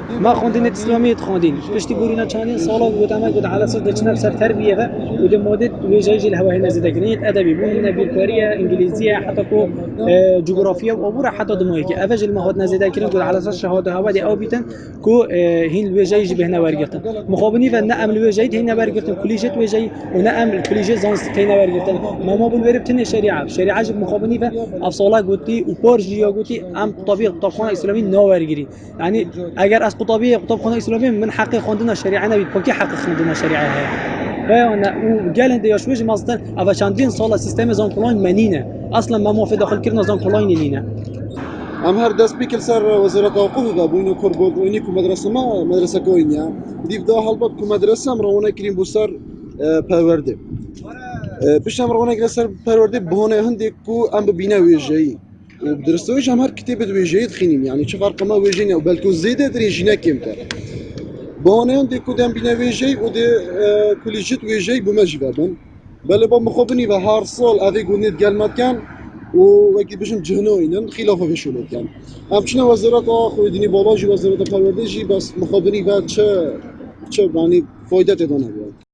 ما خوندين اسلامی خوندین پشتی بورینا چندین سالا بود اما بود على اساس دچنا بسر تربیه و بود ماده ویژه الهوا هنا زده کنید ادبی بون بیرکاریه انگلیسیه حتی کو جغرافیا و عبور حتی دمایی که اوج المهاد نزده کنید بود على اساس شهاده هوا دی او بیتن کو هین ویژه به هنا ورگرتن مخابنی و نه عمل ویژه هنا ورگرتن کلیجت ویژه و نه عمل کلیجه زانست هنا ورگرتن ما بالورب تن شریعه جب مخابنی و افصالا گوتی و پارجیا گوتی ام طبیعت طبخانه اسلامی ناورگیری يعني اگر از قطبی قطبخانه اسلامی من حق خوندن شریعه نبید پاکی حق خوندن شریعه هست فانا وقال انت يشوج مصدر اما چندین سال سیستم زان کلاین منینه اصلا ما موافق داخل کردن زان کلاین نینه ام هر دست بیکل سر وزارت اوقاف دا بوینو کربود وینی کو مدرسه ما مدرسه کوینیا دیو دا حلبت کو مدرسه ام روانه کریم بو سر پرورده پیش ام روانه کریم سر پرورده بهونه هندی کو ام ببینه ویژه‌ای و درستویش هم هر کتاب ویژه‌ای تخینیم يعني چه فرق ما ویژه‌ای و بلکه زیاده درینجینه کم تر بهونه هندی کو دم بینه ویژه‌ای و ده کلیجت ویژه‌ای بمجبن بله با مخابنی و هر سال اوی گونید gelmet کن و وقتی بشم جهنوینن خلافه بشولد کن همچنین وزارت آخوی دینی بالاجی وزارت پروردگی بس مخابنی و چه يعني فایده تدانه بیاد